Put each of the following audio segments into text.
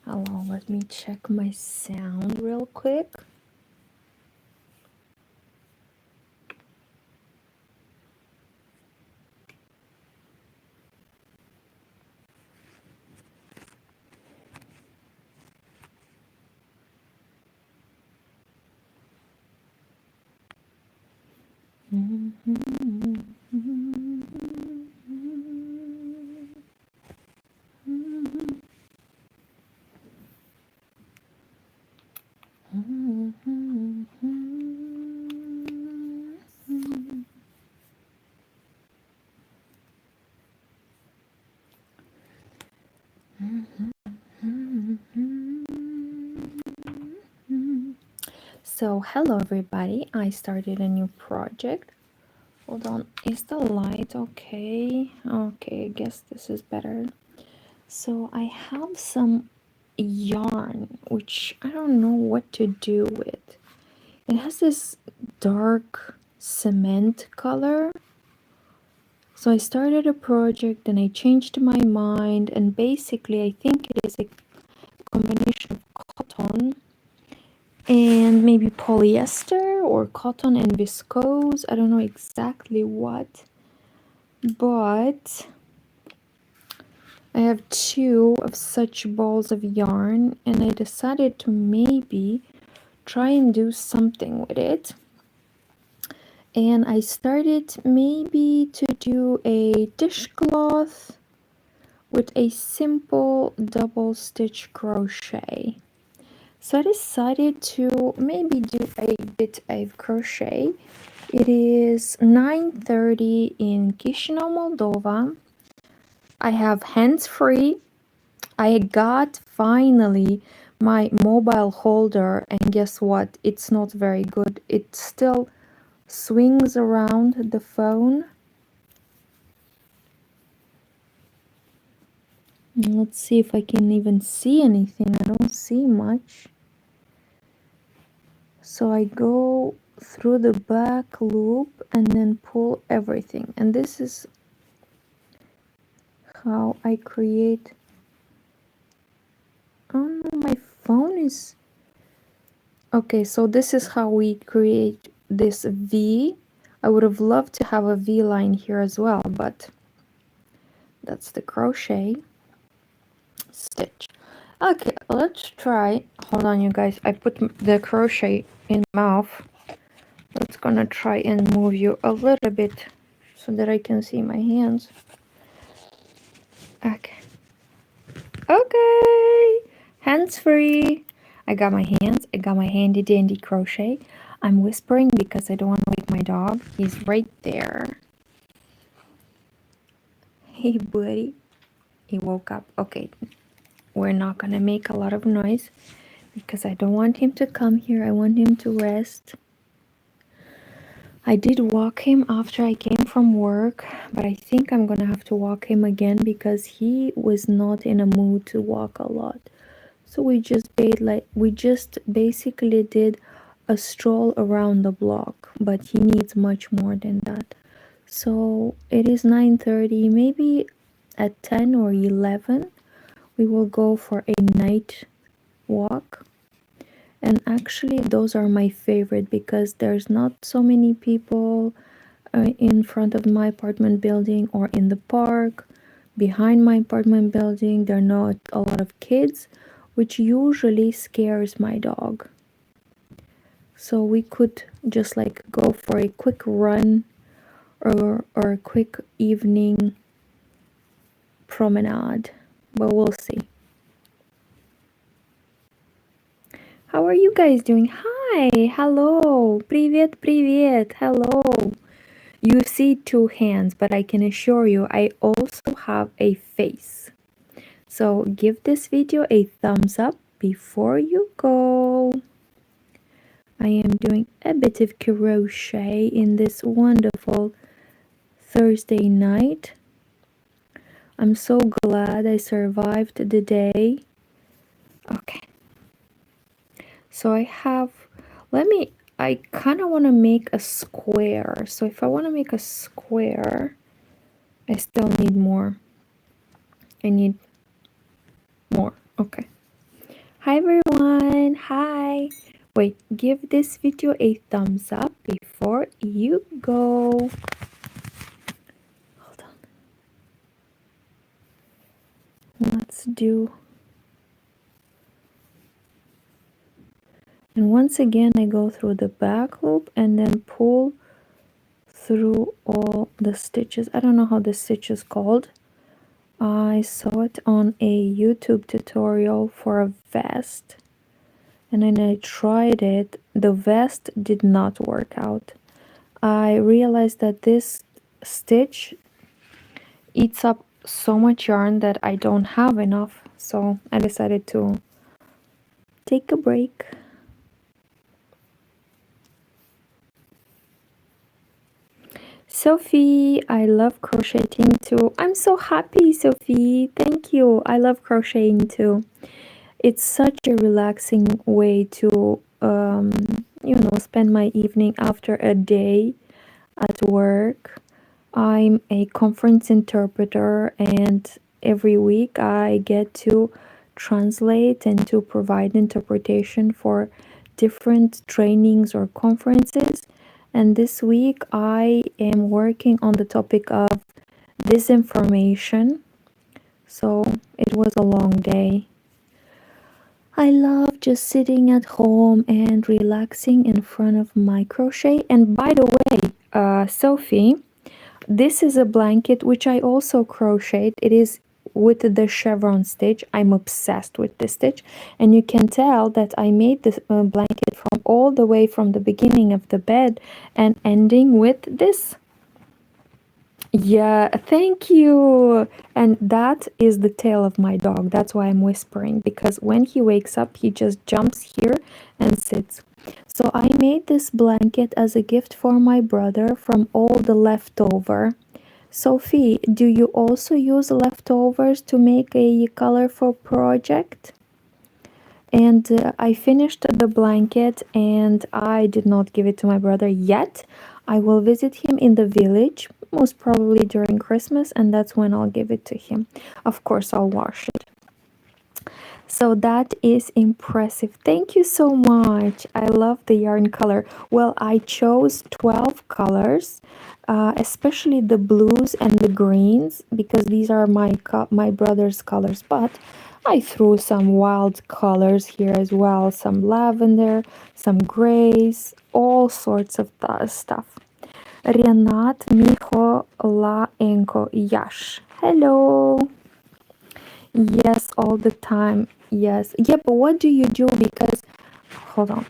Hello, let me check my sound real quick. So, hello everybody, I started a new project. Hold on, is the light okay? Okay, I guess this is better. So, I have some yarn, which I don't know what to do with. It has this dark cement color. So I started a project and I changed my mind, and basically I think it is a combination of cotton and maybe polyester or cotton and viscose. I don't know exactly what, but I have two of such balls of yarn and I decided to maybe try and do something with it. And I started maybe to do a dishcloth with a simple double stitch crochet. So I decided to maybe do a bit of crochet. It is 9:30 in Chisinau, Moldova. I have hands free. I got finally my mobile holder, and guess what? It's not very good. It still swings around the phone. Let's see if I can even see anything. I don't see much. So I go through the back loop and then pull everything. And this is how I create. Oh no, my phone is... Okay, so this is how we create this V. I would have loved to have a V line here as well, but that's the crochet stitch. Okay, let's try. Hold on, you guys. I put the crochet in mouth. Let's gonna try and move you a little bit so that I can see my hands. Okay. Okay. Hands free. I got my hands. I got my handy dandy crochet. I'm whispering because I don't want to wake my dog. He's right there. Hey, buddy. He woke up. Okay. We're not gonna make a lot of noise because I don't want him to come here. I want him to rest. I did walk him after I came from work, but I think I'm gonna have to walk him again because he was not in a mood to walk a lot. So we just basically did a stroll around the block, but he needs much more than that. So it is 9:30, maybe at 10 or 11 we will go for a night walk. And actually those are my favorite because there's not so many people in front of my apartment building or in the park behind my apartment building. There are not a lot of kids, which usually scares my dog. So we could just like go for a quick run or a quick evening promenade, but we'll see. How are you guys doing? Hi, hello, привет, привет, hello. You see two hands, but I can assure you I also have a face. So give this video a thumbs up before you go. I am doing a bit of crochet in this wonderful Thursday night. I'm so glad I survived the day. Okay. So I have, I kind of want to make a square. So if I want to make a square, I still need more. I need more. Okay. Hi everyone. Hi. Wait, give this video a thumbs up before you go. Hold on. Let's do. And once again, I go through the back loop and then pull through all the stitches. I don't know how this stitch is called. I saw it on a YouTube tutorial for a vest. And then I tried it. The vest did not work out. I realized that this stitch eats up so much yarn that I don't have enough. So I decided to take a break. Sophie, I love crocheting too. I'm so happy, Sophie. Thank you. I love crocheting too. It's such a relaxing way to, spend my evening after a day at work. I'm a conference interpreter, and every week I get to translate and to provide interpretation for different trainings or conferences. And this week I am working on the topic of disinformation. So it was a long day. I love just sitting at home and relaxing in front of my crochet. And by the way, Sophie, this is a blanket which I also crocheted. It is with the chevron stitch. I'm obsessed with this stitch. And you can tell that I made this blanket from all the way from the beginning of the bed and ending with this. Yeah, thank you. And that is the tail of my dog. That's why I'm whispering, because when he wakes up, he just jumps here and sits. So I made this blanket as a gift for my brother from all the leftover. Sophie, do you also use leftovers to make a colorful project? And I finished the blanket and I did not give it to my brother yet. I will visit him in the village, most probably during Christmas, and that's when I'll give it to him. Of course, I'll wash it. So that is impressive. Thank you so much. I love the yarn color. Well, I chose 12 colors, especially the blues and the greens, because these are my brother's colors. But I threw some wild colors here as well. Some lavender, some grays, all sorts of stuff. Renat Miho La Enko Yash. Hello. Yes, all the time. Yes. Yeah, but what do you do? Because, hold on.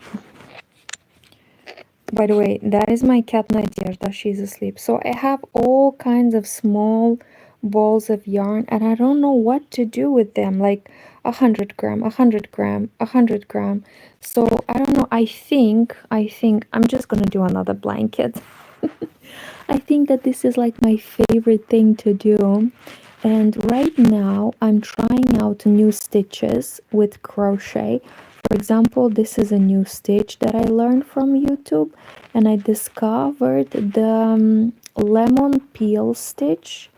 By the way, that is my cat Nadezhda. She's asleep. So I have all kinds of small balls of yarn, and I don't know what to do with them. Like 100 gram, 100 gram, 100 gram. So I don't know. I think I'm just gonna do another blanket. I think that this is like my favorite thing to do. And right now I'm trying out new stitches with crochet. For example, this is a new stitch that I learned from YouTube, and I discovered the lemon peel stitch.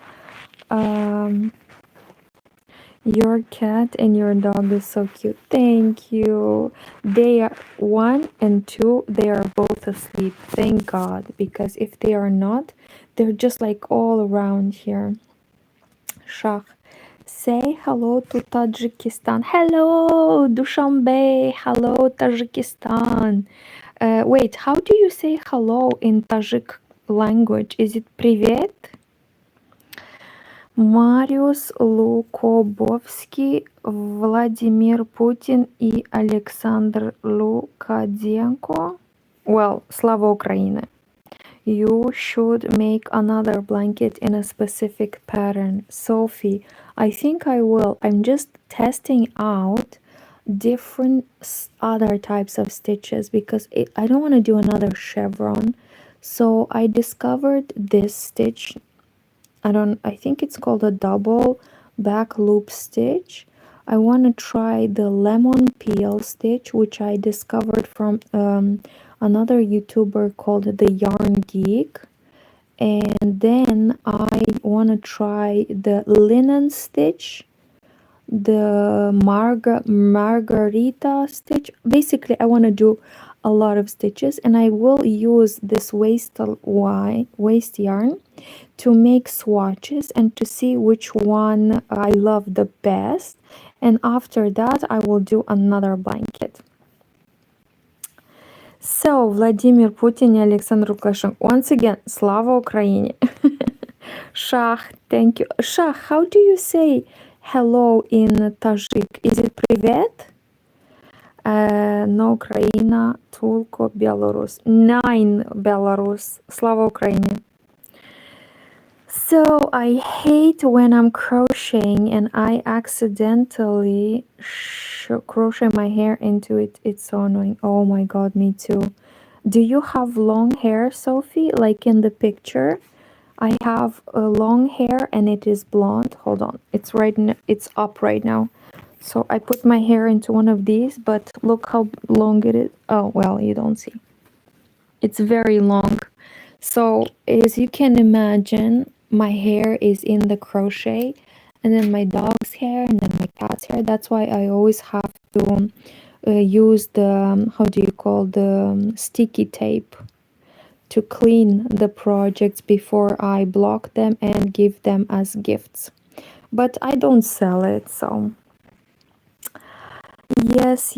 Your cat and your dog is so cute. Thank you. They are 1 and 2, they are both asleep. Thank God, because if they are not, they're just like all around here. Shah, say hello to Tajikistan. Hello, Dushanbe. Hello, Tajikistan. Wait, how do you say hello in Tajik language? Is it привет? Marius Lukobovsky, Vladimir Putin и Alexander Lukashenko. Well, Slava Ukraine. You should make another blanket in a specific pattern. Sophie, I think I will. I'm just testing out different other types of stitches because I don't want to do another chevron. So I discovered this stitch. I think it's called a double back loop stitch. I want to try the lemon peel stitch, which I discovered from another YouTuber called the Yarn Geek. And then I want to try the linen stitch, the margarita stitch. Basically, I want to do a lot of stitches, and I will use this waist yarn to make swatches and to see which one I love the best. And after that, I will do another blanket. So, Vladimir Putin and Alexander Lukashenko. Once again, Slava Ukraini. Shah, thank you. Shah, how do you say hello in Tajik? Is it Privet? No, Ukraina, Tulko, Belarus. 9 Belarus. Slava Ukraini. So I hate when I'm crocheting and I accidentally crochet my hair into it. It's so annoying. Oh my god, me too. Do you have long hair, Sophie? Like in the picture? I have a long hair and it is blonde. Hold on. It's up right now. So I put my hair into one of these, but look how long it is. Oh, well, you don't see. It's very long. So as you can imagine, my hair is in the crochet, and then my dog's hair, and then my cat's hair. That's why I always have to use the, how do you call, the sticky tape to clean the projects before I block them and give them as gifts. But I don't sell it, so yes,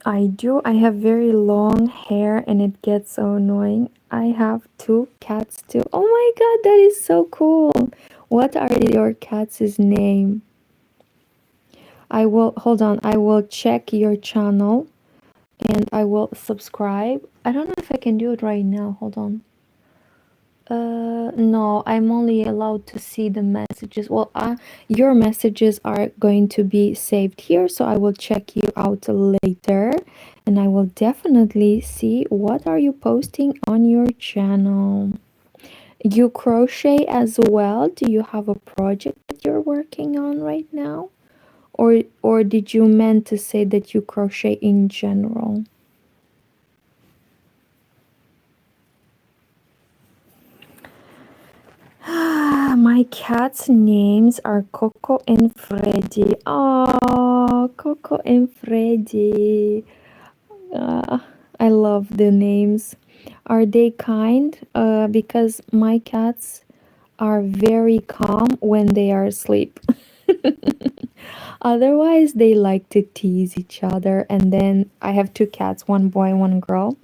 I do. I have very long hair and it gets so annoying. I have 2 cats too. Oh my god, that is so cool. What are your cats' name? I will, hold on, I will check your channel and I will subscribe. I don't know if I can do it right now. Hold on. No, I'm only allowed to see the messages. Well, your messages are going to be saved here, so I will check you out later, and I will definitely see what are you posting on your channel. You crochet as well? Do you have a project that you're working on right now? Or did you meant to say that you crochet in general? My cats' names are Coco and Freddy. Oh, Coco and Freddy. I love the names. Are they kind? Because my cats are very calm when they are asleep. Otherwise, they like to tease each other. And then I have 2 cats, one boy, one girl.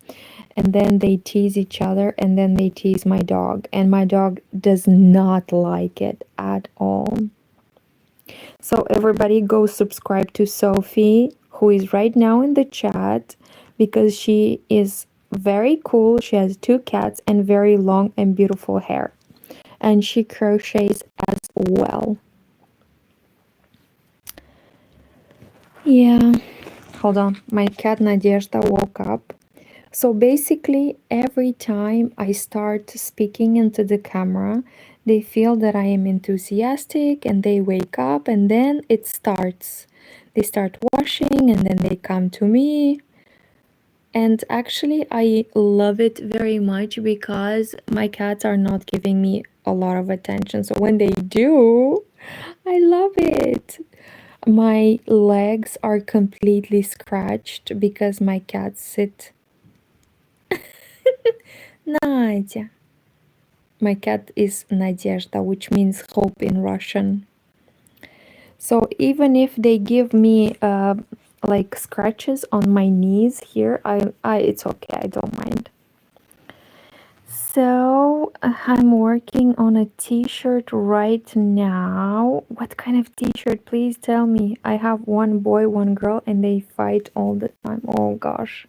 And then they tease each other, and then they tease my dog, and my dog does not like it at all. So everybody go subscribe to Sophie, who is right now in the chat, because she is very cool. She has 2 cats and very long and beautiful hair, and she crochets as well. Yeah, hold on, my cat Nadezhda woke up. So basically, every time I start speaking into the camera, they feel that I am enthusiastic and they wake up, and then it starts. They start washing and then they come to me. And actually, I love it very much because my cats are not giving me a lot of attention. So when they do, I love it. My legs are completely scratched because my cats sit. Nadya. My cat is Nadezhda, which means hope in Russian. So even if they give me like scratches on my knees here, it's okay. I don't mind. So I'm working on a t-shirt right now. What kind of t-shirt? Please tell me. I have one boy, one girl, and they fight all the time. Oh gosh.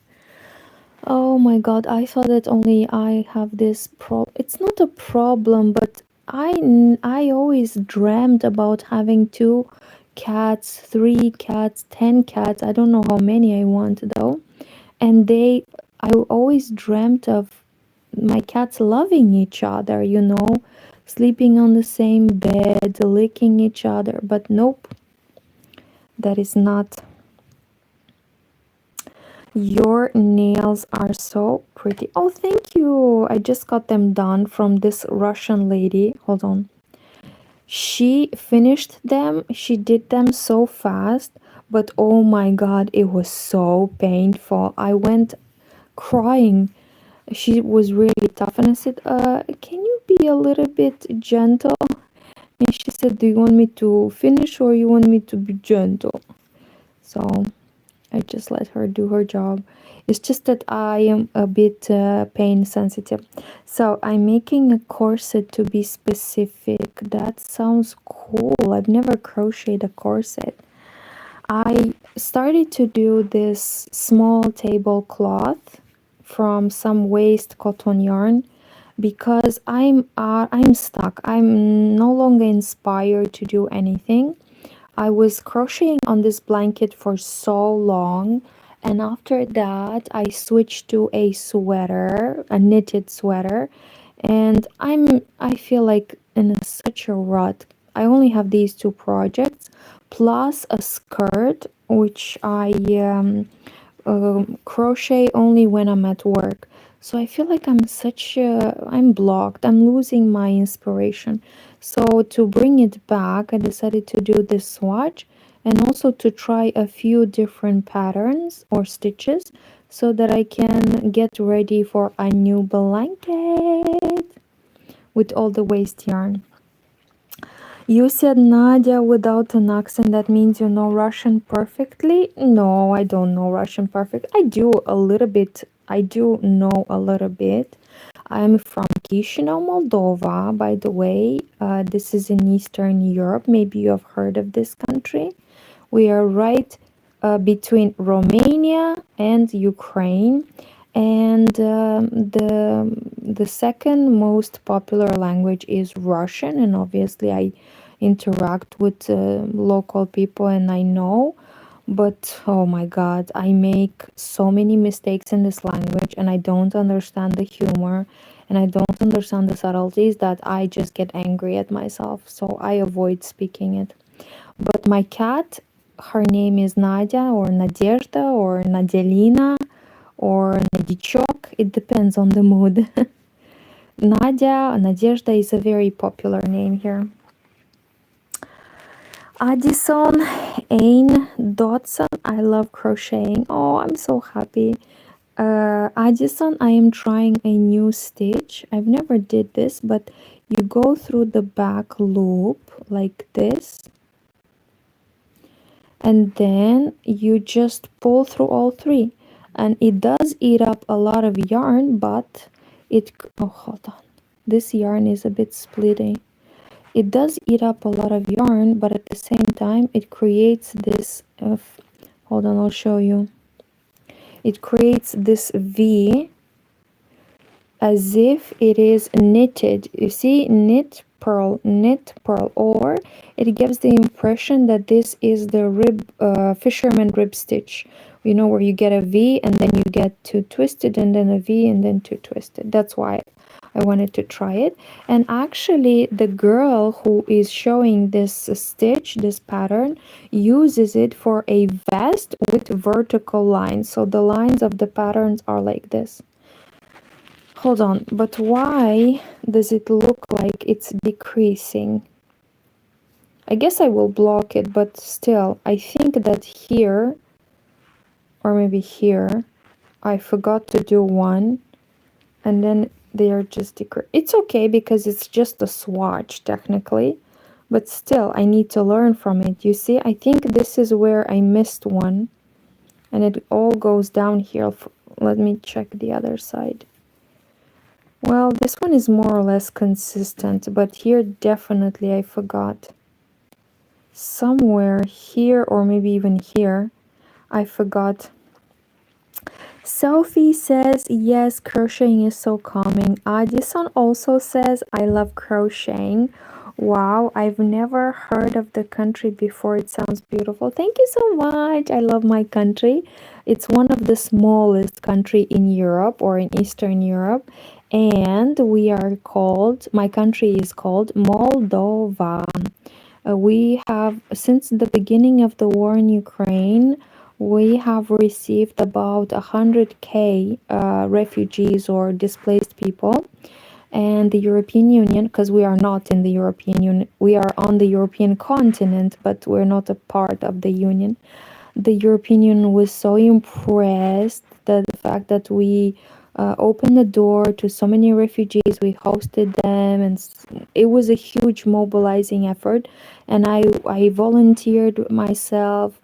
Oh my god, I thought that only I have this it's not a problem, but I always dreamt about having 2 cats, 3 cats, 10 cats. I don't know how many I want though. And I always dreamt of my cats loving each other, sleeping on the same bed, licking each other, but nope. That is not. Your nails are so pretty. Oh, thank you. I just got them done from this Russian lady. Hold on. She finished them. She did them so fast, but oh my god, it was so painful. I went crying. She was really tough, and I said, can you be a little bit gentle? And she said, do you want me to finish or you want me to be gentle? So I just let her do her job. It's just that I am a bit pain sensitive. So I'm making a corset to be specific. That sounds cool. I've never crocheted a corset. I started to do this small tablecloth from some waste cotton yarn because I'm stuck. I'm no longer inspired to do anything. I was crocheting on this blanket for so long, and after that I switched to a sweater, a knitted sweater, and I feel like in such a rut. I only have these two projects plus a skirt which I crochet only when I'm at work. So I feel like I'm blocked. I'm losing my inspiration. So to bring it back, I decided to do this swatch and also to try a few different patterns or stitches so that I can get ready for a new blanket with all the waste yarn. You said Nadia without an accent. That means you know Russian perfectly? No, I don't know Russian perfect. I do a little bit. I do know a little bit. I'm from Chisinau, Moldova, by the way. This is in Eastern Europe. Maybe you have heard of this country. We are right between Romania and Ukraine, and the second most popular language is Russian. And obviously, I interact with local people, and I know. But oh my God, I make so many mistakes in this language, and I don't understand the humor, and I don't understand the subtleties that I just get angry at myself. So I avoid speaking it. But my cat, her name is Nadia or Nadezhda or Nadelina or Nadichok. It depends on the mood. Nadia, Nadezhda is a very popular name here. Addison, Ain, Dotson, I love crocheting. Oh, I'm so happy. Addison, I am trying a new stitch. I've never did this, but you go through the back loop like this, and then you just pull through all three, and it does eat up a lot of yarn, but oh, hold on, this yarn is a bit splitting. It does eat up a lot of yarn, but at the same time it creates this hold on, I'll show you. It creates this V as if it is knitted. You see, knit, pearl, or it gives the impression that this is the fisherman rib stitch, you know, where you get a V and then you get two twisted and then a V and then two twisted. That's why I wanted to try it. And actually the girl who is showing this stitch, this pattern, uses it for a vest with vertical lines. So the lines of the patterns are like this. Hold on, but why does it look like it's decreasing? I guess I will block it, but still, I think that here, or maybe here, I forgot to do one, and then they are just decreasing. It's okay because it's just a swatch, technically, but still, I need to learn from it. You see, I think this is where I missed one, and it all goes down here. Let me check the other side. Well, this one is more or less consistent, but here definitely I forgot. Somewhere here, or maybe even here, I forgot. Sophie says, yes, crocheting is so calming. Addison also says, I love crocheting. Wow, I've never heard of the country before. It sounds beautiful. Thank you so much. I love my country. It's one of the smallest country in Europe or in Eastern Europe. And my country is called Moldova. We have, since the beginning of the war in Ukraine, we have received about 100K refugees or displaced people. and the European Union, because we are not in the European Union, we are on the European continent, but we're not a part of the Union. The European Union was so impressed that the fact that we opened the door to so many refugees, we hosted them, and it was a huge mobilizing effort. And I volunteered myself,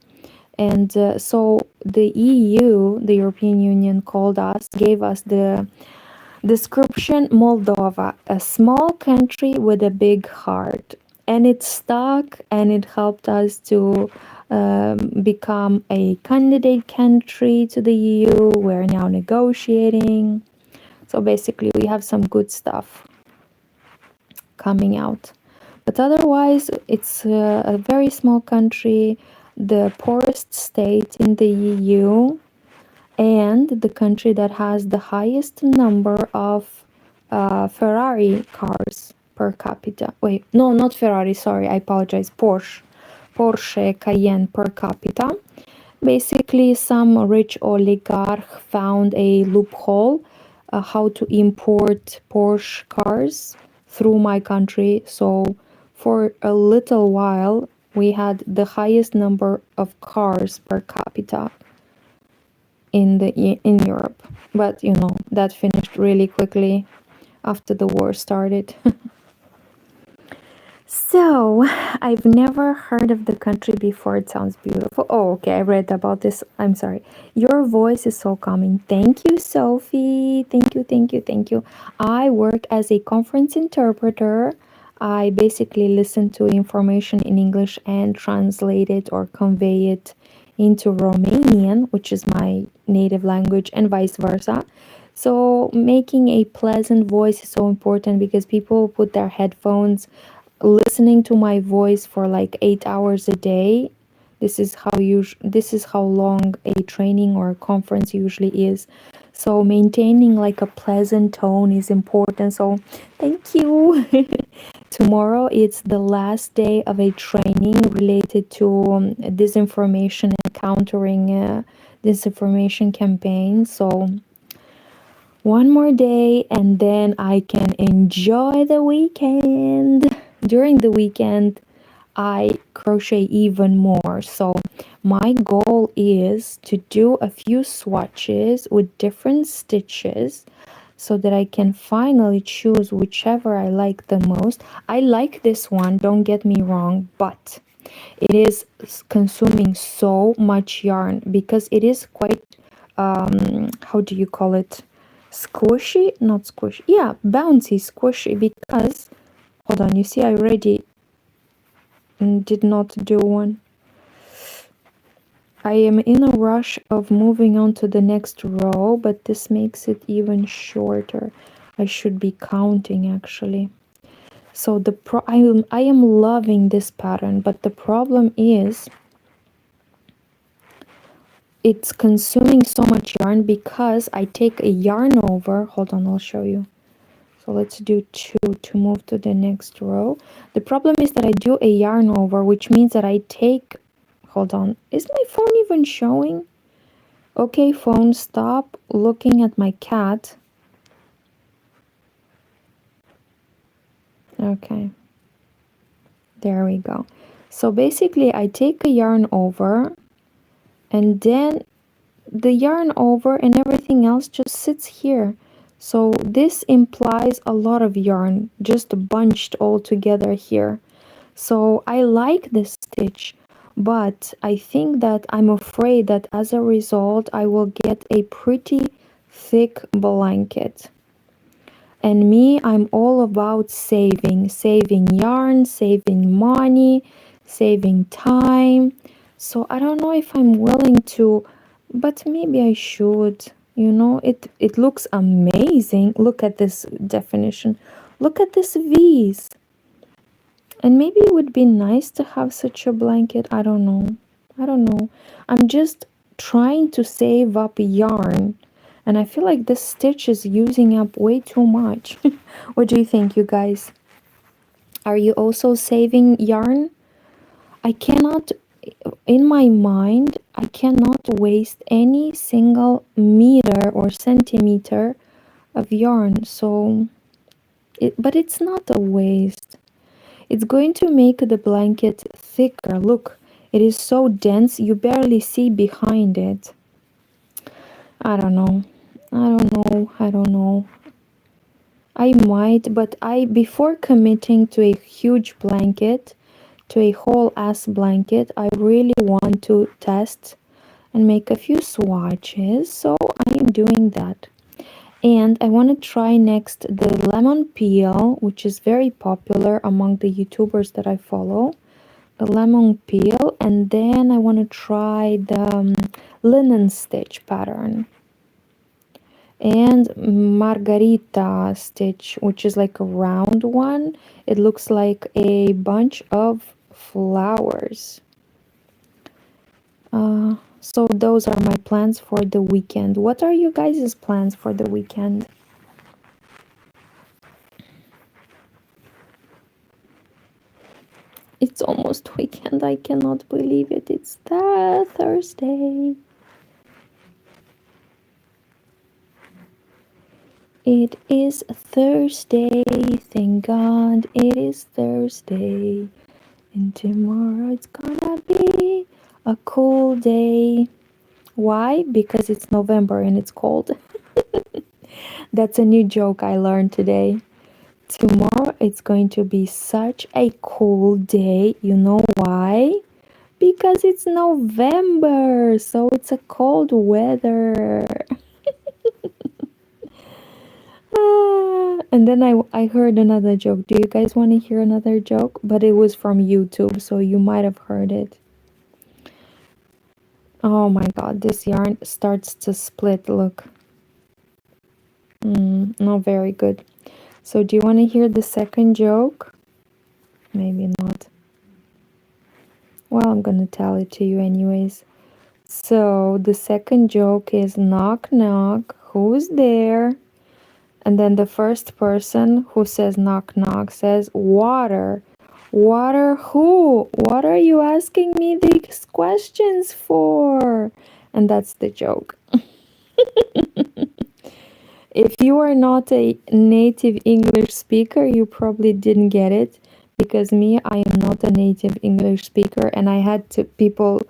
and so the EU, the European Union, called us, gave us the description: Moldova, a small country with a big heart. And it stuck, and it helped us to become a candidate country to the EU. We're now negotiating. So basically, we have some good stuff coming out. But otherwise, it's a very small country, the poorest state in the EU, and the country that has the highest number of Ferrari cars per capita. Wait, no, not Ferrari, sorry, I apologize. Porsche Cayenne per capita. Basically, some rich oligarch found a loophole how to import Porsche cars through my country. So for a little while, we had the highest number of cars per capita in Europe. But that finished really quickly after the war started. So, I've never heard of the country before. It sounds beautiful. Oh, okay, I read about this. I'm sorry. Your voice is so calming. Thank you, Sophie. Thank you, thank you, thank you. I work as a conference interpreter. I basically listen to information in English and translate it or convey it into Romanian, which is my native language, and vice versa. So, making a pleasant voice is so important because people put their headphones listening to my voice for like 8 hours a day. This is how long a training or a conference usually is. So maintaining like a pleasant tone is important. So thank you. Tomorrow it's the last day of a training related to disinformation and countering disinformation campaigns. So one more day and then I can enjoy the weekend. During the weekend, I crochet even more. So my goal is to do a few swatches with different stitches so that I can finally choose whichever I like the most. I like this one, don't get me wrong, but it is consuming so much yarn because it is quite, how do you call it? Squishy? Not squishy. Yeah, bouncy, squishy, because hold on, you see I already did not do one. I am in a rush of moving on to the next row, but this makes it even shorter. I should be counting actually. So I am loving this pattern, but the problem is it's consuming so much yarn because I take a yarn over. Hold on, I'll show you. So let's do 2 to move to the next row. The problem is that I do a yarn over, which means that I take, hold on, is my phone even showing? Okay, phone, stop looking at my cat. Okay, there we go. So basically I take a yarn over and then the yarn over and everything else just sits here. So this implies a lot of yarn just bunched all together here. So I like this stitch, but I think that I'm afraid that as a result I will get a pretty thick blanket. And me, I'm all about saving yarn, saving money, saving time. So I don't know if I'm willing to, but maybe I should. It looks amazing. Look at this definition. Look at this V's. And maybe it would be nice to have such a blanket. I don't know. I'm just trying to save up yarn. And I feel like this stitch is using up way too much. What do you think, you guys? Are you also saving yarn? In my mind, I cannot waste any single meter or centimeter of yarn. So but it's not a waste. It's going to make the blanket thicker. Look, it is so dense you barely see behind it. I don't know. I don't know. I might, but before committing to a huge blanket, to a whole ass blanket, I really want to test and make a few swatches, so I am doing that. And I want to try next the lemon peel, which is very popular among the YouTubers that I follow. The lemon peel, and then I want to try the linen stitch pattern and margarita stitch, which is like a round one. It looks like a bunch of flowers. So those are my plans for the weekend. What are you guys' plans for the weekend? It's almost weekend. I cannot believe it. It's that Thursday. It is Thursday. Thank God it is Thursday. And tomorrow it's gonna be a cool day. Why? Because it's November and it's cold. That's a new joke I learned today. Tomorrow it's going to be such a cool day. You know why? Because it's November, so it's a cold weather. And then I heard another joke. Do you guys want to hear another joke? But it was from YouTube, so you might have heard it. Oh my god, this yarn starts to split. Look. Not very good. So do you want to hear the second joke? Maybe not. Well, I'm gonna tell it to you anyways. So the second joke is knock knock, who's there? And then the first person who says knock knock says water. Water who? What are you asking me these questions for? And that's the joke. If you are not a native English speaker, you probably didn't get it, because me, I am not a native English speaker, and people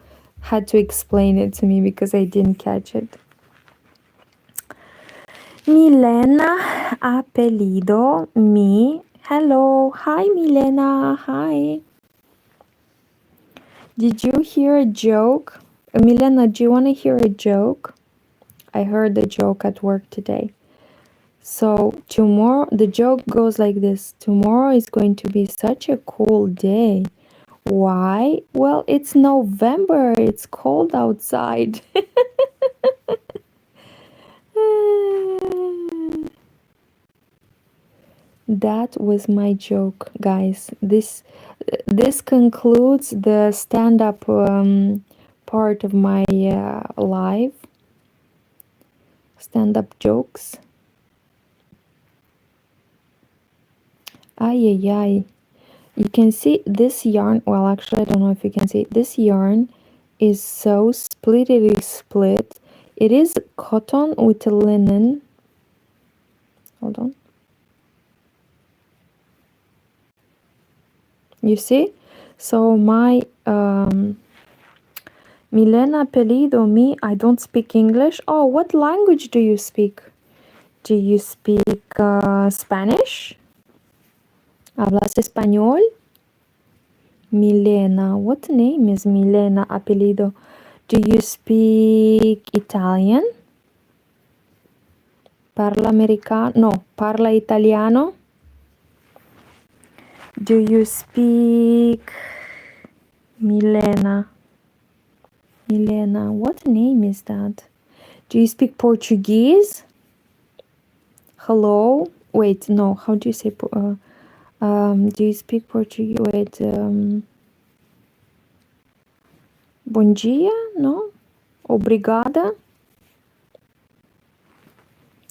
had to explain it to me because I didn't catch it. Milena apellido mi. Hello. Hi, Milena. Hi. Did you hear a joke? Milena, do you want to hear a joke? I heard the joke at work today. So tomorrow, the joke goes like this. Tomorrow is going to be such a cool day. Why? Well, it's November. It's cold outside. That was my joke, guys. This concludes the stand-up part of my live. Stand-up jokes. Ay, ay, ay. You can see this yarn. Well, actually, I don't know if you can see. This yarn is so splittily split. It is cotton with linen. Hold on. You see? So my Milena apellido mi. I don't speak English. Oh, what language do you speak? Do you speak Spanish? ¿Hablas español? Milena. What name is Milena apellido? Do you speak Italian? Parla americano? No, parla italiano? Do you speak Milena? Milena, what name is that? Do you speak Portuguese? Hello? Wait, no, how do you say do you speak Portuguese? Wait, bom dia? No? Obrigada?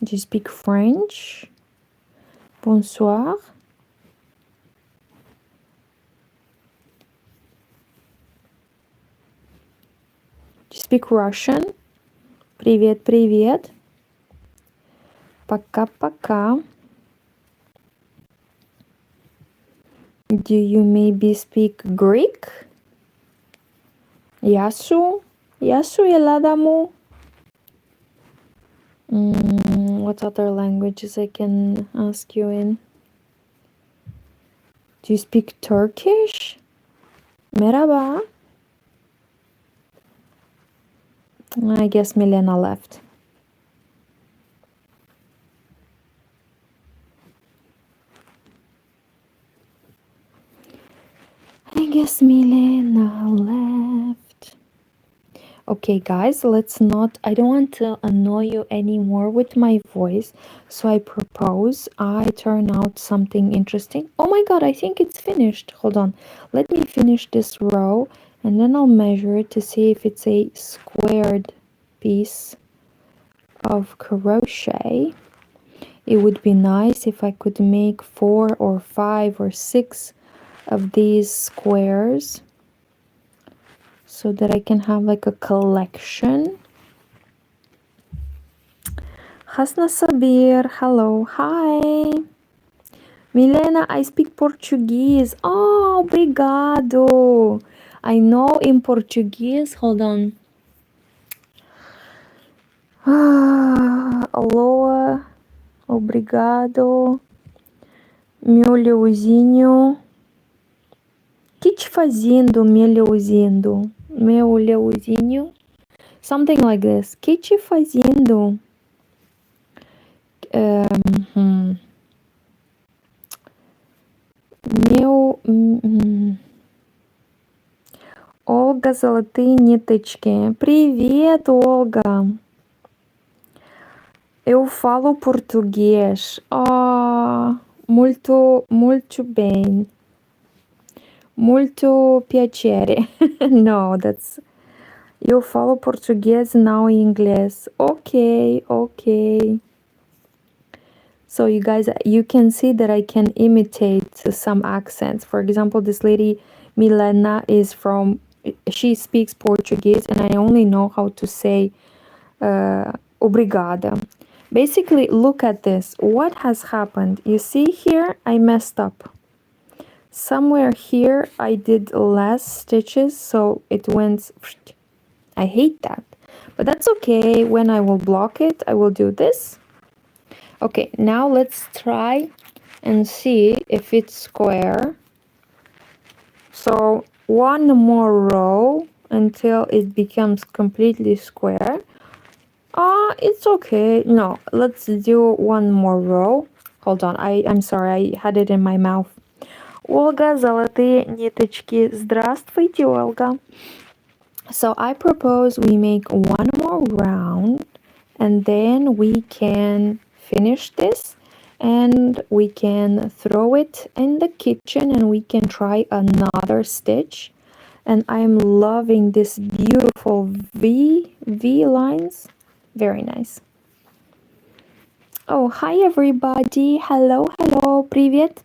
Do you speak French? Bonsoir? Do you speak Russian? Привет, привет. Пока-пока. Do you maybe speak Greek? Yasu? Yasu Eladamu? What other languages I can ask you in? Do you speak Turkish? Merhaba. I guess Milena left. I guess Milena left. Okay, guys, let's not. I don't want to annoy you anymore with my voice, so I propose I turn out something interesting. Oh my god, I think it's finished. Hold on. Let me finish this row and then I'll measure it to see if it's a squared piece of crochet. It would be nice if I could make 4 or 5 or 6 of these squares so that I can have like a collection. Hasna Sabir, hello, hi. Milena, I speak Portuguese. Oh, obrigado. I know in Portuguese, hold on. Aloha, obrigado. Meu leozinho. Que te fazendo, meu leozinho? Meu leozinho? Something like this. Que te fazendo? Meu... Olga, золотые ниточки. Привет, Olga. Eu falo português. Muito bem. Muito piacere. No, that's... Eu falo português, não inglês. Okay. So you guys, you can see that I can imitate some accents. For example, this lady Milena is from, she speaks Portuguese and I only know how to say obrigada. Basically, look at this. What has happened? You see here, I messed up. Somewhere here, I did less stitches, so it went... I hate that. But that's okay. When I will block it, I will do this. Okay, now let's try and see if it's square. So one more row until it becomes completely square. It's okay. No, let's do one more row. Hold on, I'm sorry, I had it in my mouth. Olga, золотые ниточки. Здравствуйте, Olga. So I propose we make one more round and then we can finish this and we can throw it in the kitchen and we can try another stitch. And I'm loving this beautiful V lines. Very nice. Oh, hi everybody. Hello. Привет.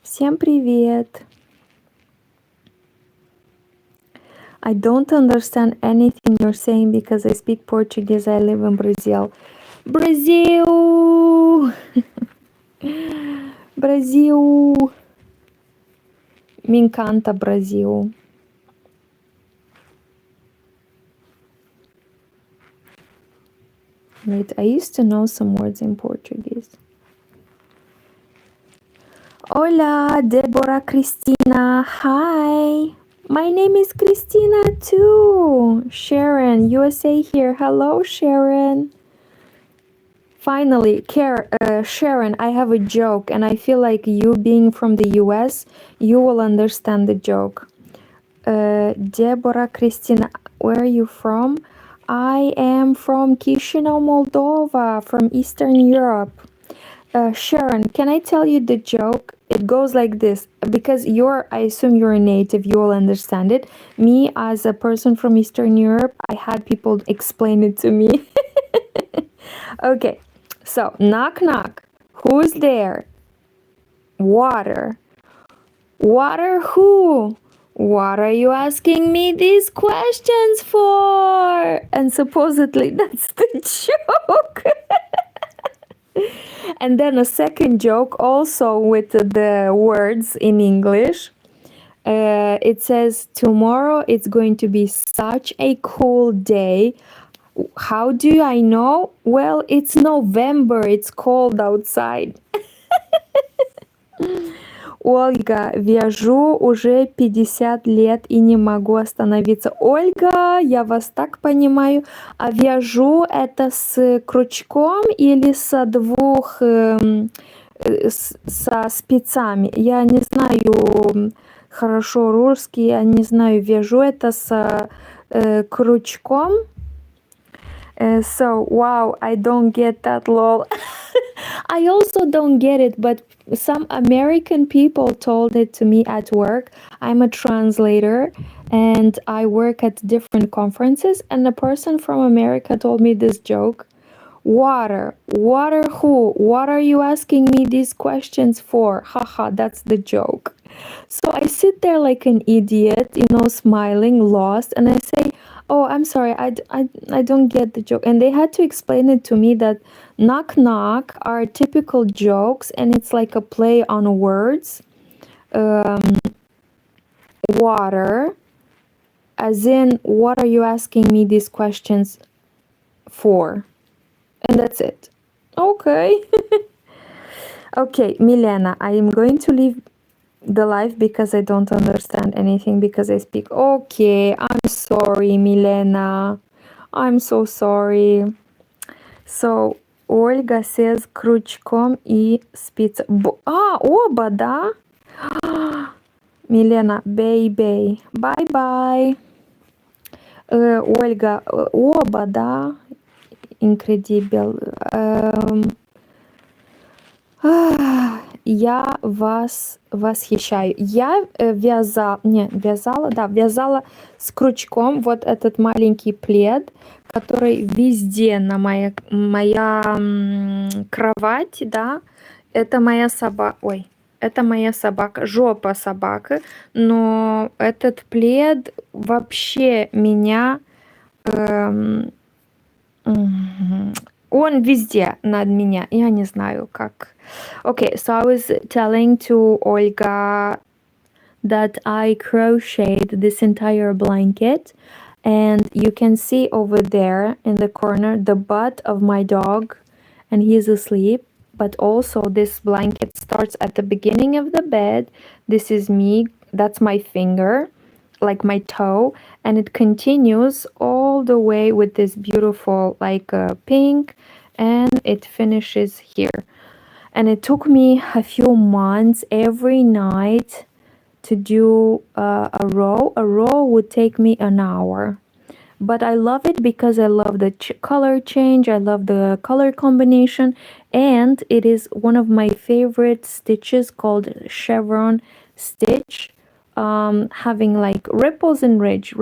Всем привет. I don't understand anything you're saying because I speak Portuguese. I live in Brazil. Brasil! Brasil! Me encanta Brasil. Wait, I used to know some words in Portuguese. Hola, Deborah Cristina. Hi. My name is Christina too. Sharon, USA here. Hello, Sharon. Finally, Sharon, I have a joke and I feel like you being from the US, you will understand the joke. Deborah Christina, where are you from? I am from Chisinau, Moldova, from Eastern Europe. Sharon, can I tell you the joke? It goes like this, because I assume you're a native, you will understand it. Me, as a person from Eastern Europe, I had people explain it to me. Okay, so knock knock. Who's there? Water. Water who? What are you asking me these questions for? And supposedly that's the joke. And then a second joke also with the words in English. It says, tomorrow it's going to be such a cool day. How do I know? Well, it's November, it's cold outside. Ольга, вяжу уже 50 лет и не могу остановиться. Ольга, я вас так понимаю. А вяжу это с крючком или со двух со спицами? Я не знаю хорошо русский, я не знаю, вяжу это с крючком. So, wow, I don't get that, lol. I also don't get it, but some American people told it to me at work. I'm a translator and I work at different conferences, and a person from America told me this joke. Water. Water who? What are you asking me these questions for? Haha, that's the joke. So I sit there like an idiot, smiling, lost, and I say, oh, I'm sorry, I don't get the joke. And they had to explain it to me that knock knock are typical jokes, and it's like a play on words. Water, as in, what are you asking me these questions for? And that's it. Okay. Okay, Milena, I am going to leave the live because I don't understand anything because I speak. Okay, I'm sorry, Milena. I'm so sorry. So, Ольга says крючком и спица. Оба, да? Milena, baby. Bye-bye. Ольга, оба, да? Incredible. Я вас восхищаю. Я вязала с крючком вот этот маленький плед, который везде на моя кровать, да. Это моя собака. Ой, это моя собака, жопа собака. Но этот плед вообще меня... Он везде над меня. Я не знаю, как. Okay, so I was telling to Olga that I crocheted this entire blanket, and you can see over there in the corner the butt of my dog, and he's asleep. But also this blanket starts at the beginning of the bed. This is me. That's my finger, like my toe, and it continues all the way with this beautiful like pink, and it finishes here. And it took me a few months every night to do a row. A row would take me an hour, but I love it because I love the color change, I love the color combination, and it is one of my favorite stitches called chevron stitch, having like ripples and ridge.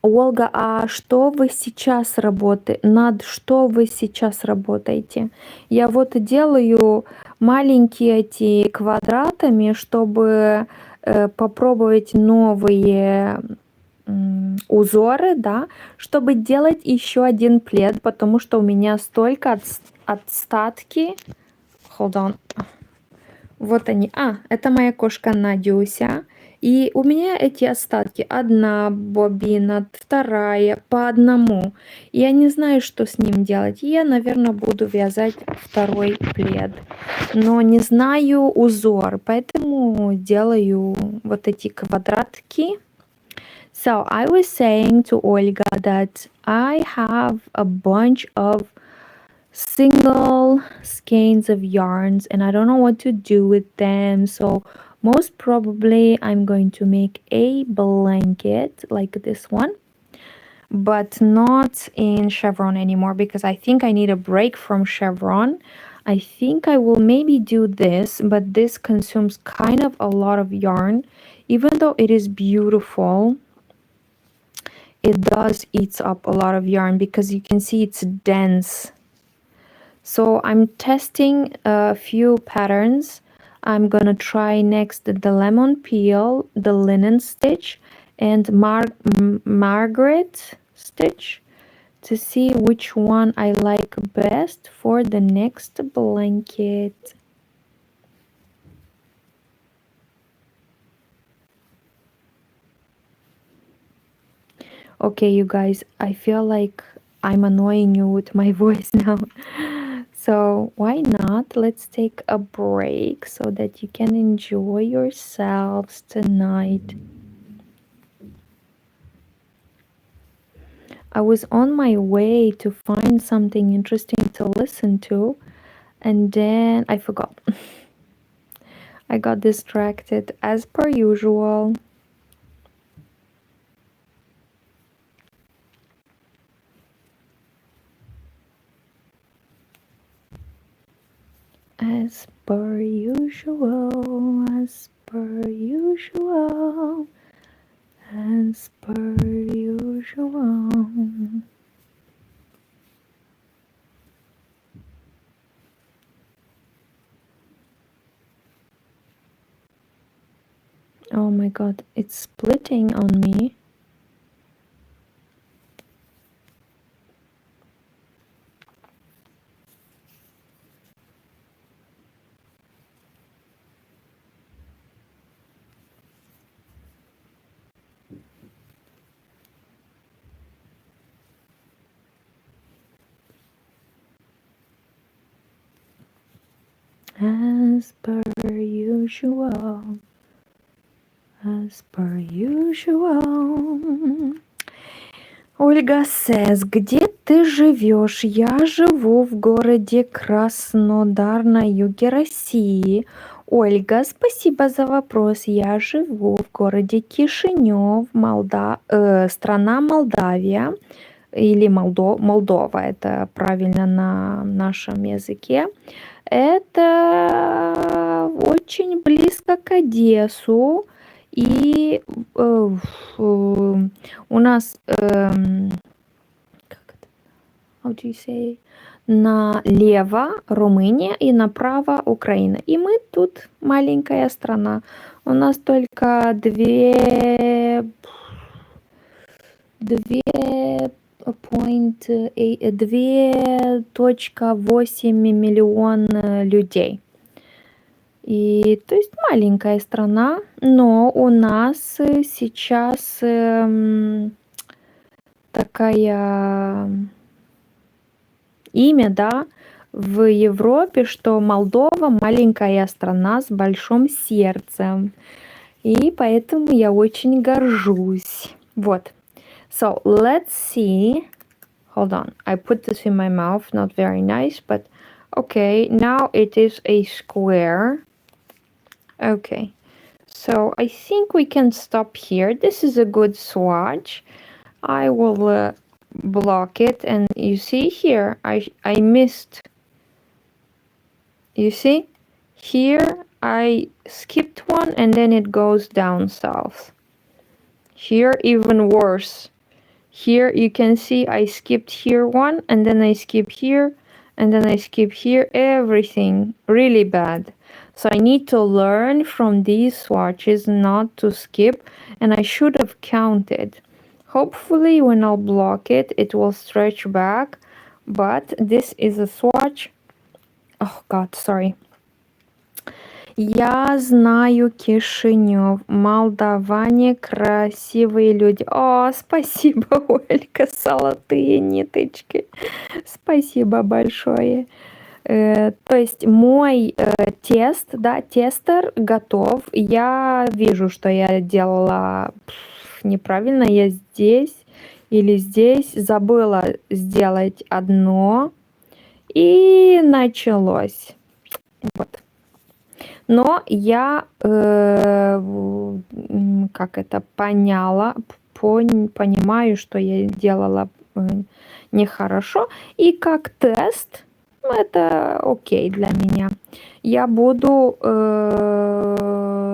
Ольга, а что вы сейчас работаете? Над что вы сейчас работаете? Я вот делаю маленькие эти квадратами, чтобы попробовать новые узоры, да, чтобы делать еще один плед, потому что у меня столько отстатки. Hold on. Вот они. Это моя кошка Надюся. И у меня эти остатки. Одна бобина, вторая, по одному. Я не знаю, что с ним делать. Я, наверное, буду вязать второй плед. Но не знаю узор, поэтому делаю вот эти квадратки. So I was saying to Olga that I have a bunch of single skeins of yarns and I don't know what to do with them. So most probably I'm going to make a blanket like this one, but not in chevron anymore because I think I need a break from chevron. I think I will maybe do this, but this consumes kind of a lot of yarn. Even though it is beautiful, it does eats up a lot of yarn because you can see it's dense. So I'm testing a few patterns. I'm gonna try next the lemon peel, the linen stitch, and Margaret stitch. to see which one I like best for the next blanket. Okay, you guys, I feel like I'm annoying you with my voice now. So why not? Let's take a break so that you can enjoy yourselves tonight. I was on my way to find something interesting to listen to, and then I forgot. I got distracted as per usual. As per usual, as per usual, as per usual. Oh my god, it's splitting on me. As per usual, as per usual. Ольга says, где ты живешь? Я живу в городе Краснодар на юге России. Ольга, спасибо за вопрос. Я живу в городе Кишинев, страна Молдавия. Или Молдова, это правильно на нашем языке. Это очень близко к Одессу. И у нас, как это, how do you say, налево Румыния и направо Украина. И мы тут маленькая страна. У нас только 2,8 миллиона людей. И то есть маленькая страна, но у нас сейчас такая имя, да, в Европе, что Молдова маленькая страна с большим сердцем. И поэтому я очень горжусь. Вот. So let's see. Hold on. I put this in my mouth. Not very nice, but okay. Now it is a square. Okay. So I think we can stop here. This is a good swatch. I will block it, and you see here I missed. You see? Here I skipped one and then it goes down south. Here even worse. Here you can see I skipped here one and then I skip here and then I skip here. Everything really bad. So I need to learn from these swatches not to skip, and I should have counted. Hopefully when I'll block it, it will stretch back, but this is a swatch. Oh god, sorry. Я знаю Кишинев. Молдаване красивые люди. О, спасибо, Ольга, золотые ниточки. Спасибо большое. То есть мой тестер готов. Я вижу, что я делала неправильно. Я здесь или здесь забыла сделать одно. И началось. Вот. Но я понимаю, что я делала нехорошо. И как тест, это окей для меня. Я буду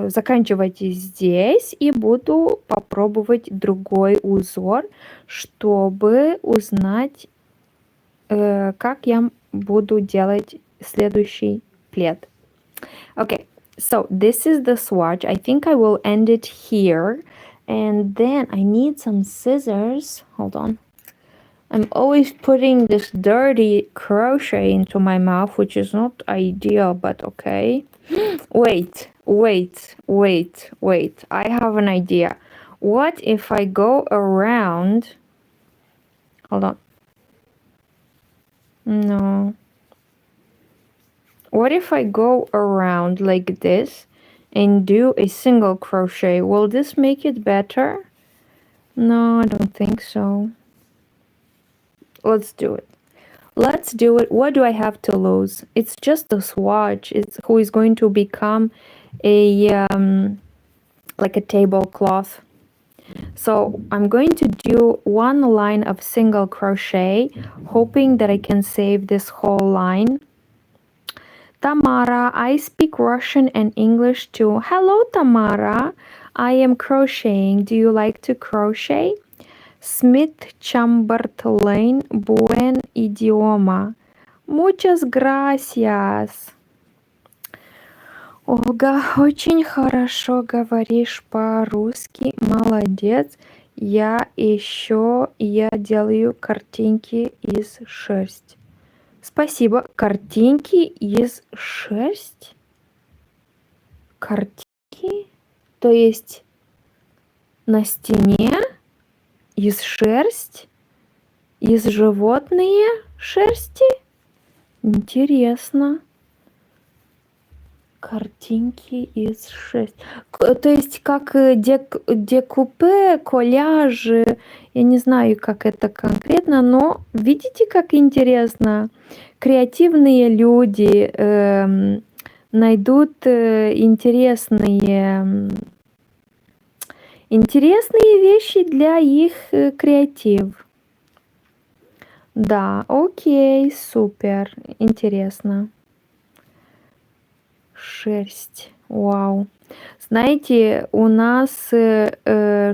заканчивать здесь и буду попробовать другой узор, чтобы узнать, как я буду делать следующий плед. Okay, so this is the swatch. I think I will end it here. And then I need some scissors. Hold on. I'm always putting this dirty crochet into my mouth, which is not ideal, but okay. Wait. I have an idea. What if I go around? Hold on. No. What if I go around like this and do a single crochet? Will this make it better? No, I don't think so. Let's do it. Let's do it. What do I have to lose? It's just a swatch. It's who is going to become a like a tablecloth. So I'm going to do one line of single crochet, hoping that I can save this whole line. Tamara, I speak Russian and English too. Hello, Tamara. I am crocheting. Do you like to crochet? Smith Chamberlain, buen idioma. Muchas gracias. Ольга, очень хорошо говоришь по-русски. Молодец. Я делаю картинки из шерсти. Спасибо. Картинки из шерсти? Картинки? То есть на стене из шерсти? Из животные шерсти? Интересно. Картинки из шерсти. То есть как декупе, колляжи. Я не знаю, как это конкретно, но видите, как интересно. Креативные люди найдут интересные вещи для их креатив. Да, окей, супер, интересно. Шерсть, вау. Знаете, у нас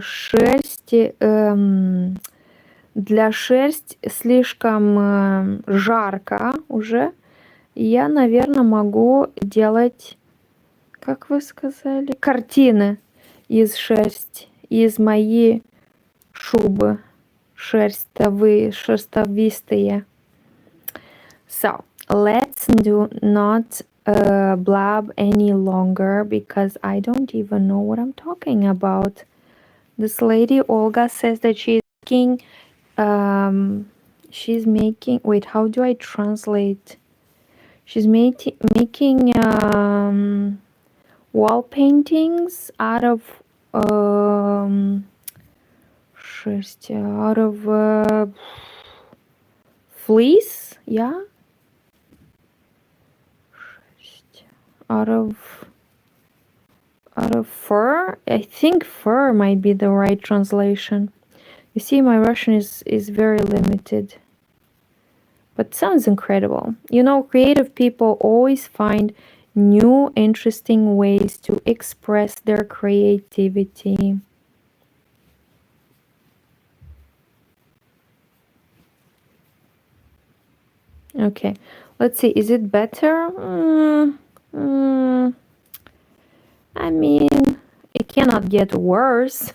шерсть, для шерсти слишком жарко уже. Я, наверное, могу делать, как вы сказали, картины из шерсти, из моей шубы шерстовистые. So, let's do not blab any longer because I don't even know what I'm talking about. This lady Olga says that she's making, wait, how do I translate? She's making wall paintings out of fleece, yeah? Out of fur. I think fur might be the right translation. You see, my Russian is very limited, but sounds incredible. You know, creative people always find new interesting ways to express their creativity. Okay, let's see, is it better? I mean, it cannot get worse.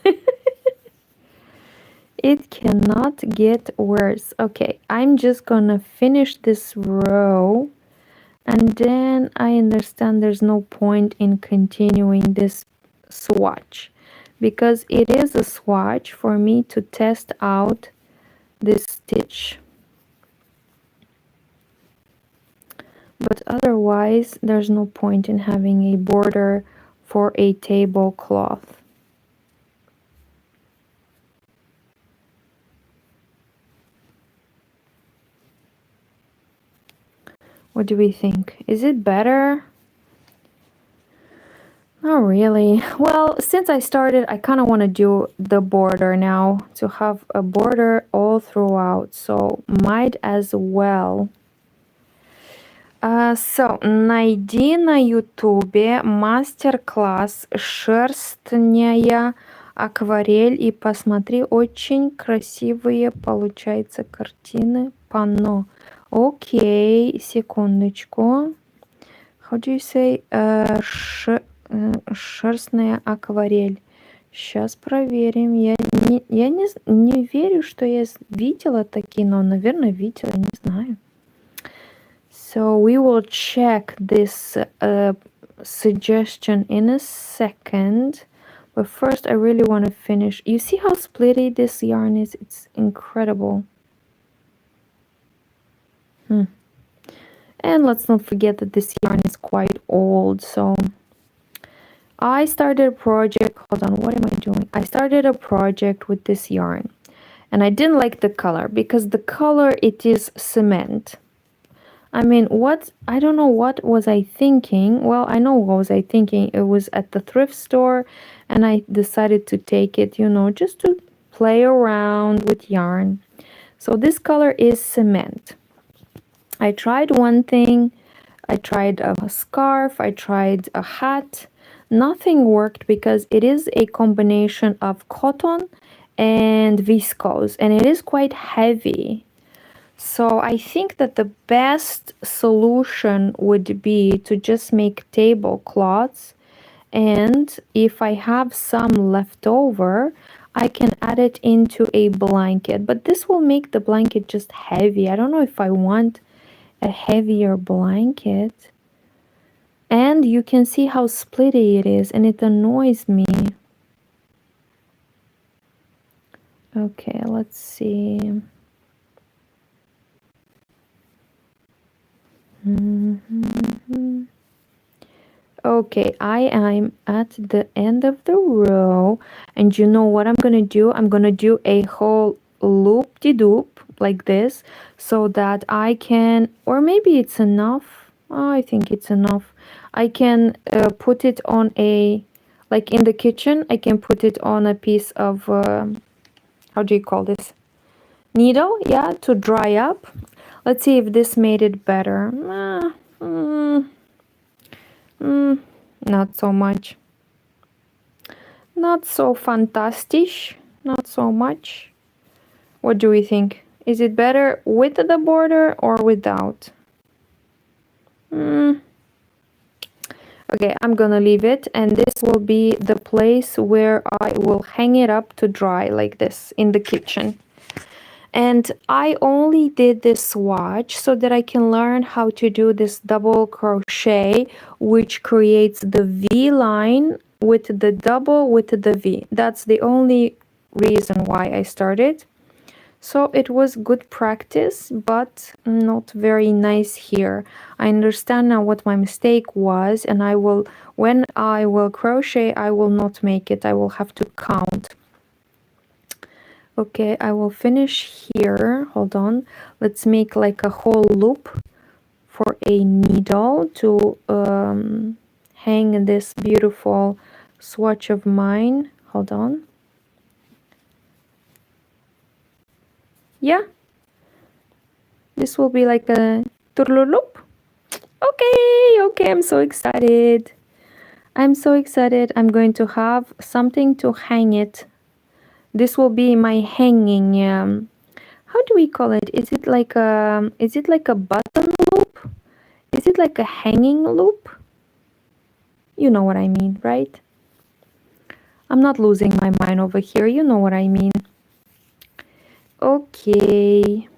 It cannot get worse. Okay, I'm just gonna finish this row, and then I understand there's no point in continuing this swatch, because it is a swatch for me to test out this stitch. But otherwise, there's no point in having a border for a tablecloth. What do we think? Is it better? Not really. Well, since I started, I kind of want to do the border now, to have a border all throughout, so might as well. So, найди на ютубе мастер-класс шерстняя акварель и посмотри, очень красивые получаются картины, панно. Окей, секундочку. How do you say шерстная акварель? Сейчас проверим. Я Я не верю, что я видела такие, но, наверное, видела, не знаю. So we will check this suggestion in a second. But first, I really want to finish. You see how splitty this yarn is? It's incredible. And let's not forget that this yarn is quite old. So I started a project. Hold on, what am I doing? I started a project with this yarn. And I didn't like the color because the color, it is cement. I mean, I don't know what was I thinking. Well, I know what was I thinking. It was at the thrift store and I decided to take it, just to play around with yarn. So this color is cement. I tried one thing. I tried a scarf. I tried a hat. Nothing worked because it is a combination of cotton and viscose and it is quite heavy. So I think that the best solution would be to just make tablecloths, and if I have some left over, I can add it into a blanket. But this will make the blanket just heavy. I don't know if I want a heavier blanket. And you can see how splitty it is, and it annoys me. Okay, let's see. Okay, I am at the end of the row, and you know what I'm gonna do? I'm gonna do a whole loop-de-doop like this so that I can, or maybe it's enough. Oh, I think it's enough. I can put it on like in the kitchen, I can put it on a piece of, how do you call this? Needle, yeah, to dry up. Let's see if this made it better. Not so much. Not so fantastic. Not so much. What do we think? Is it better with the border or without? Okay, I'm gonna leave it, and this will be the place where I will hang it up to dry like this in the kitchen. And I only did this swatch so that I can learn how to do this double crochet, which creates the V line with the double with the V. That's the only reason why I started. So it was good practice, but not very nice here. I understand now what my mistake was, and when I will crochet, I will not make it. I will have to count. Okay, I will finish here. Hold on. Let's make like a whole loop for a needle to hang this beautiful swatch of mine. Hold on. Yeah. This will be like a loop. Okay, I'm so excited. I'm so excited. I'm going to have something to hang it. This will be my hanging, how do we call it? Is it like a button loop? Is it like a hanging loop? You know what I mean, right? I'm not losing my mind over here. You know what I mean. Okay.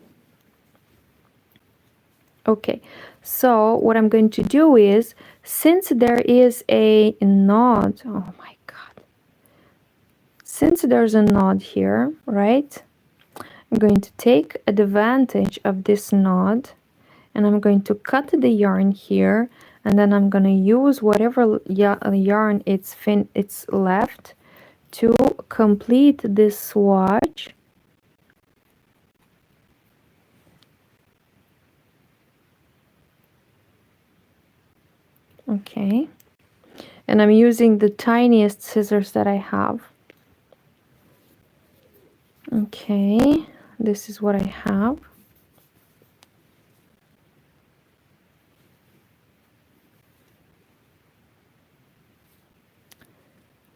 Okay. So what I'm going to do is, since there is a knot, oh my God. Since there's a knot here, right? I'm going to take advantage of this knot, and I'm going to cut the yarn here, and then I'm going to use whatever yarn it's left to complete this swatch. Okay, and I'm using the tiniest scissors that I have. Okay, this is what I have.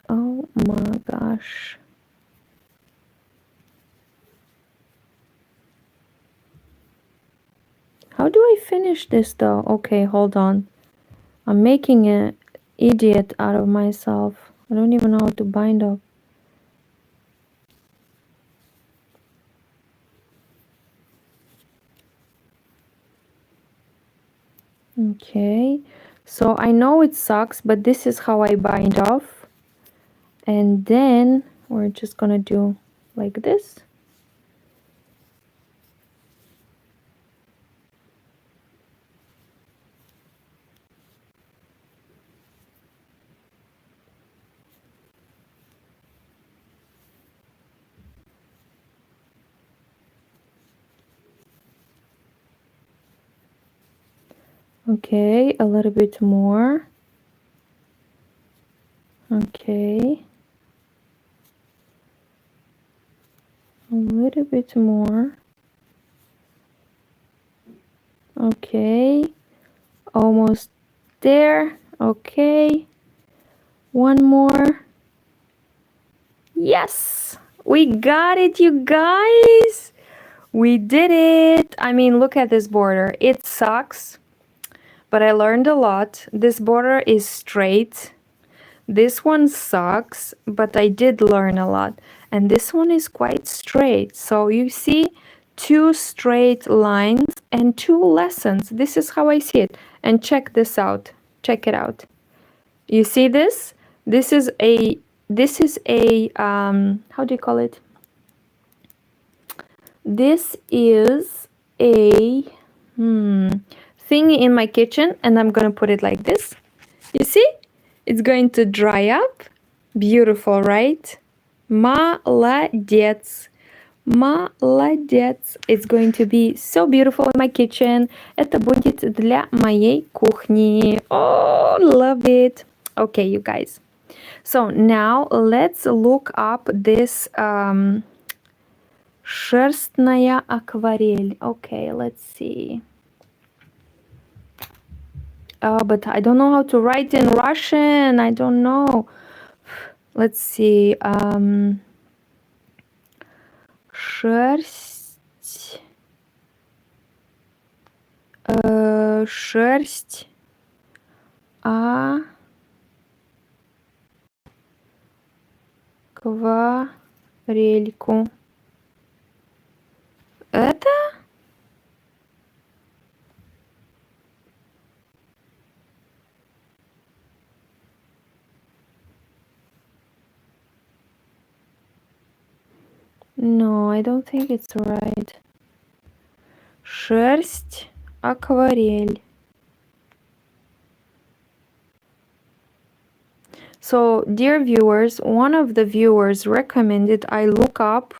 Oh my gosh. How do I finish this though? Okay, hold on. I'm making an idiot out of myself. I don't even know how to bind up. Okay, so I know it sucks, but this is how I bind off. And then we're just gonna do like this. Okay, a little bit more. Okay. A little bit more. Okay. Almost there. Okay. One more. Yes! We got it, you guys! We did it! I mean, look at this border. It sucks, but I learned a lot. This border is straight. This one sucks, but I did learn a lot. And this one is quite straight. So you see 2 straight lines and 2 lessons. This is how I see it. And check this out. Check it out. You see this? This is a how do you call it? This is a thing in my kitchen, and I'm gonna put it like this. You see? It's going to dry up. Beautiful, right? Молодец. Молодец. It's going to be so beautiful in my kitchen. Это будет для моей кухни. Oh, love it. Okay, you guys. So now let's look up this шерстная акварель. Okay, let's see. But I don't know how to write in Russian. I don't know. Let's see. Шерсть. Шерсть. Акварельку. Это? No, I don't think it's right. Шерсть, акварель. So, dear viewers, one of the viewers recommended I look up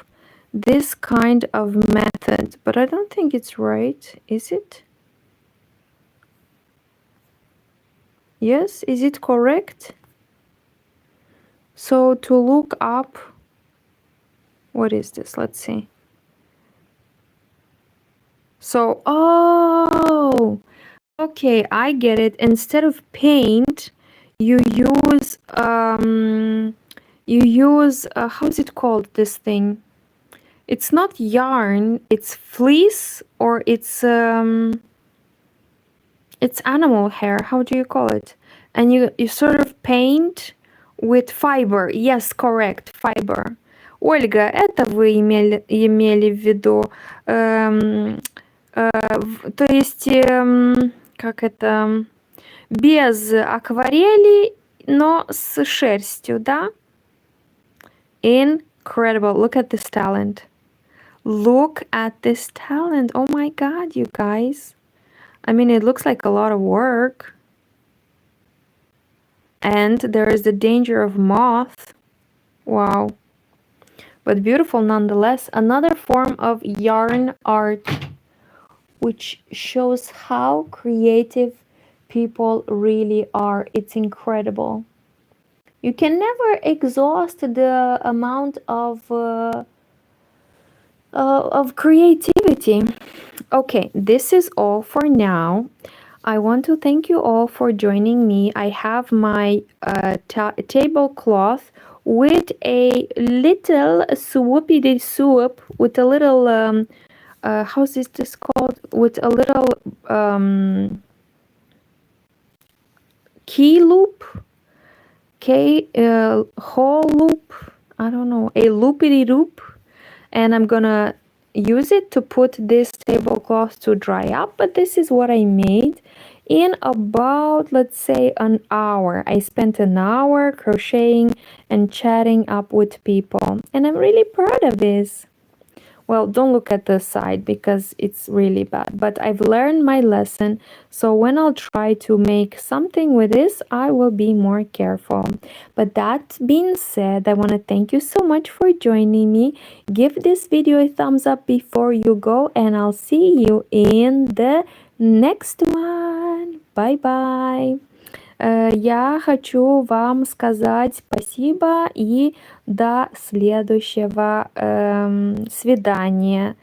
this kind of method, but I don't think it's right, is it? Yes, is it correct? So, to look up, what is this? Let's see. So, oh, okay, I get it. Instead of paint, you use how's it called, this thing? It's not yarn, it's fleece, or it's animal hair. How do you call it? And you sort of paint with fiber. Yes, correct, fiber. Ольга, это вы имели в виду? То есть, как это, без акварели, но с шерстью, да? Incredible. Look at this talent. Look at this talent. Oh my God, you guys. I mean, it looks like a lot of work. And there is the danger of moth. Wow. But beautiful nonetheless. Another form of yarn art, which shows how creative people really are. It's incredible. You can never exhaust the amount of creativity. Okay, this is all for now. I want to thank you all for joining me. I have my tablecloth with a little swoopy swoop, with a little how's this called? With a little key loop, hole loop. I don't know, a loopity loop, and I'm gonna use it to put this tablecloth to dry up. But this is what I made. in about, let's say, an hour. I spent an hour crocheting and chatting up with people, and I'm really proud of this. Well, don't look at the side because it's really bad, but I've learned my lesson. So when I'll try to make something with this, I will be more careful. But that being said, I want to thank you so much for joining me. Give this video a thumbs up before you go, and I'll see you in the next one. Bye bye. Я хочу вам сказать спасибо и до следующего свидания.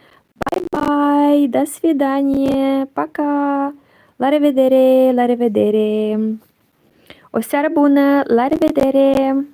Bye, до свидания, пока. La rivedere, la rivedere. O seară bună, la rivedere!